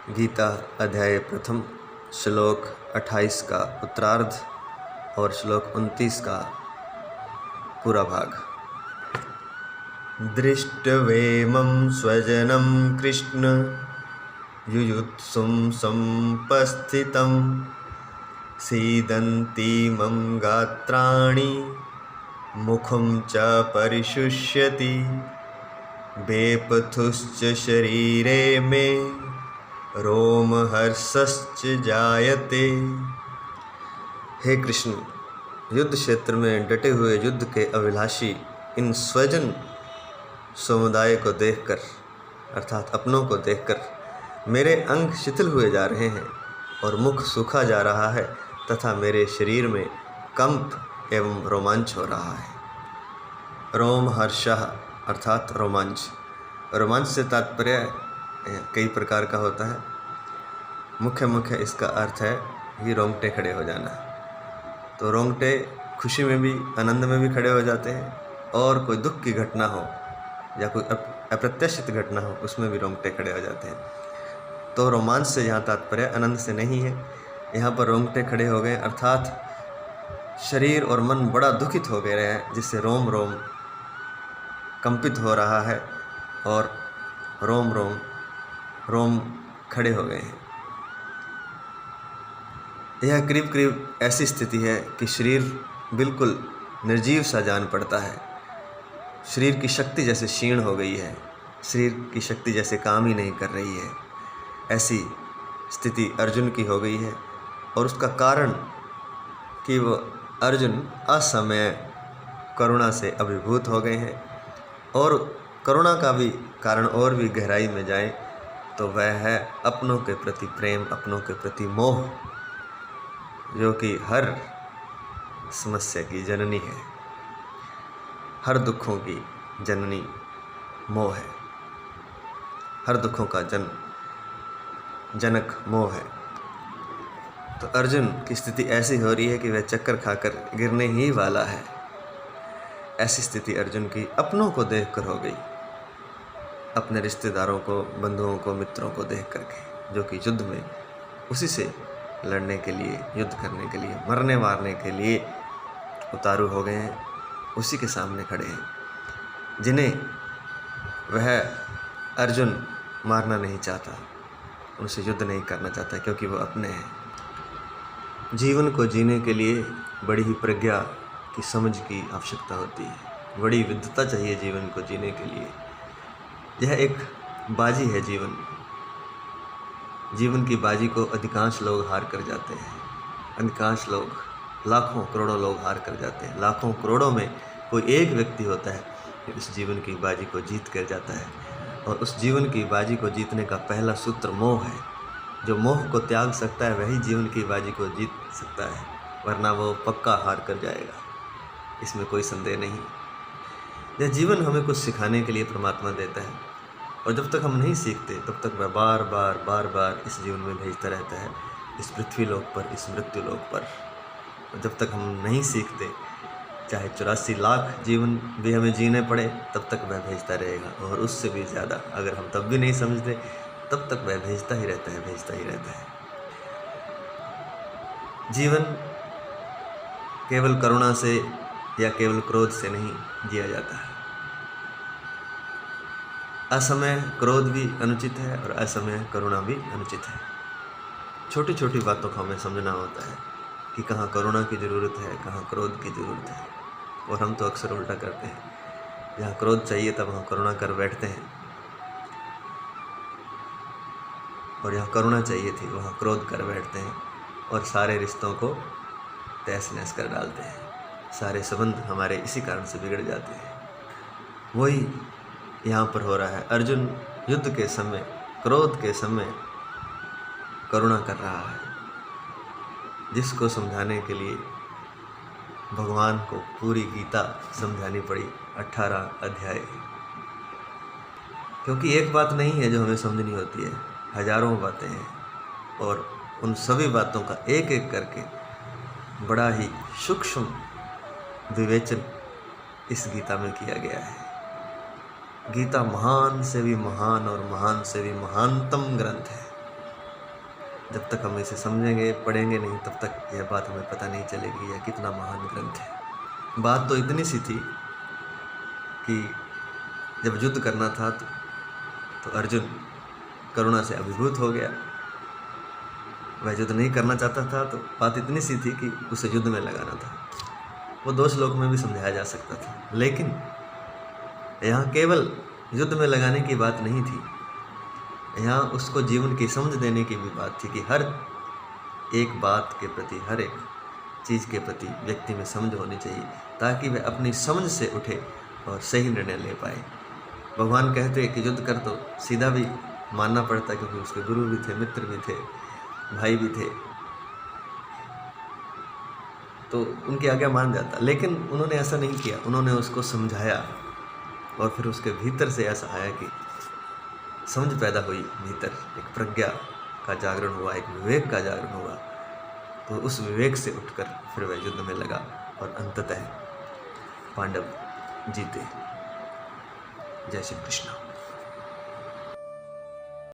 गीता अध्याय प्रथम श्लोक 28 का उत्तरार्ध और श्लोक 29 का पूरा भाग। दृष्ट्वेमं स्वजनं कृष्ण युयुत्सुं सम्पस्थितं सीदन्तीमं गात्राणि मुखं च परिशुष्यति बेपथुश्च शरीरे मे रोमहर्षश्च जायते। हे कृष्ण, युद्ध क्षेत्र में डटे हुए युद्ध के अभिलाषी इन स्वजन समुदाय को देखकर अर्थात अपनों को देखकर मेरे अंग शिथिल हुए जा रहे हैं और मुख सूखा जा रहा है तथा मेरे शरीर में कंप एवं रोमांच हो रहा है। रोमहर्षः अर्थात रोमांच। रोमांच से तात्पर्य कई प्रकार का होता है। मुख्य इसका अर्थ है कि रोंगटे खड़े हो जाना। तो रोंगटे खुशी में भी आनंद में भी खड़े हो जाते हैं, और कोई दुख की घटना हो या कोई अप्रत्याशित घटना हो उसमें भी रोंगटे खड़े हो जाते हैं। तो रोमांच से यहाँ तात्पर्य आनंद से नहीं है। यहाँ पर रोंगटे खड़े हो गए अर्थात शरीर और मन बड़ा दुखित हो गए हैं, जिससे रोम रोम कंपित हो रहा है और रोम खड़े हो गए हैं। यह करीब करीब ऐसी स्थिति है कि शरीर बिल्कुल निर्जीव सा जान पड़ता है। शरीर की शक्ति जैसे क्षीण हो गई है, शरीर की शक्ति जैसे काम ही नहीं कर रही है। ऐसी स्थिति अर्जुन की हो गई है, और उसका कारण कि वो अर्जुन असमय करुणा से अभिभूत हो गए हैं। और करुणा का भी कारण और भी गहराई में जाए तो वह है अपनों के प्रति प्रेम, अपनों के प्रति मोह, जो कि हर समस्या की जननी है, हर दुखों की जननी मोह है, हर दुखों का जनक मोह है। तो अर्जुन की स्थिति ऐसी हो रही है कि वह चक्कर खाकर गिरने ही वाला है। ऐसी स्थिति अर्जुन की अपनों को देखकर हो गई, अपने रिश्तेदारों को, बंधुओं को, मित्रों को देख करके, जो कि युद्ध में उसी से लड़ने के लिए, युद्ध करने के लिए, मरने मारने के लिए उतारू हो गए हैं, उसी के सामने खड़े हैं, जिन्हें वह अर्जुन मारना नहीं चाहता, उनसे युद्ध नहीं करना चाहता, क्योंकि वो अपने हैं। जीवन को जीने के लिए बड़ी ही प्रज्ञा की समझ की आवश्यकता होती है, बड़ी विद्वता चाहिए जीवन को जीने के लिए। यह एक बाजी है जीवन। जीवन की बाजी को अधिकांश लोग हार कर जाते हैं। अधिकांश लोग, लाखों करोड़ों लोग हार कर जाते हैं। लाखों करोड़ों में कोई एक व्यक्ति होता है जो इस जीवन की बाजी को जीत कर जाता है, और उस जीवन की बाजी को जीतने का पहला सूत्र मोह है। जो मोह को त्याग सकता है वही जीवन की बाजी को जीत सकता है, वरना वो पक्का हार कर जाएगा, इसमें कोई संदेह नहीं। यह जीवन हमें कुछ सिखाने के लिए परमात्मा देता है, और जब तक हम नहीं सीखते तब तक वह बार बार इस जीवन में भेजता रहता है, इस पृथ्वी लोक पर, इस मृत्यु लोक पर। और जब तक हम नहीं सीखते, चाहे 84 लाख जीवन भी हमें जीने पड़े, तब तक वह भेजता रहेगा, और उससे भी ज़्यादा अगर हम तब भी नहीं समझते तब तक वह भेजता ही रहता है। जीवन केवल करुणा से या केवल क्रोध से नहीं जिया जाता है। असमय क्रोध भी अनुचित है और असमय करुणा भी अनुचित है। छोटी छोटी बातों को हमें समझना होता है कि कहाँ करुणा की ज़रूरत है, कहाँ क्रोध की ज़रूरत है, और हम तो अक्सर उल्टा करते हैं। जहाँ क्रोध चाहिए तब हम करुणा कर बैठते हैं, और यहाँ करुणा चाहिए थी वहाँ क्रोध कर बैठते हैं, और सारे रिश्तों को तहस नहस कर डालते हैं। सारे संबंध हमारे इसी कारण से बिगड़ जाते हैं। वही यहाँ पर हो रहा है। अर्जुन युद्ध के समय, क्रोध के समय करुणा कर रहा है, जिसको समझाने के लिए भगवान को पूरी गीता समझानी पड़ी, 18 अध्याय। क्योंकि एक बात नहीं है जो हमें समझनी होती है, हजारों बातें हैं, और उन सभी बातों का एक एक करके बड़ा ही सूक्ष्म विवेचन इस गीता में किया गया है। गीता महान से भी महान और महान से भी महानतम ग्रंथ है। जब तक हम इसे समझेंगे पढ़ेंगे नहीं तब तक यह बात हमें पता नहीं चलेगी यह कितना महान ग्रंथ है। बात तो इतनी सी थी कि जब युद्ध करना था तो अर्जुन करुणा से अभिभूत हो गया। वह युद्ध नहीं करना चाहता था तो बात इतनी सी थी कि उसे युद्ध में लगाना था। वो 2 श्लोक में भी समझाया जा सकता था, लेकिन यहाँ केवल युद्ध में लगाने की बात नहीं थी, यहाँ उसको जीवन की समझ देने की भी बात थी कि हर एक बात के प्रति, हर एक चीज़ के प्रति व्यक्ति में समझ होनी चाहिए ताकि वह अपनी समझ से उठे और सही निर्णय ले पाए। भगवान कहते कि युद्ध कर तो सीधा भी मानना पड़ता, क्योंकि उसके गुरु भी थे, मित्र भी थे, भाई भी थे, तो उनकी आज्ञा मान जाता। लेकिन उन्होंने ऐसा नहीं किया, उन्होंने उसको समझाया और फिर उसके भीतर से ऐसा आया कि समझ पैदा हुई, भीतर एक प्रज्ञा का जागरण हुआ, एक विवेक का जागरण हुआ। तो उस विवेक से उठकर फिर वह युद्ध में लगा और अंततः पांडव जीते। जय श्री कृष्ण।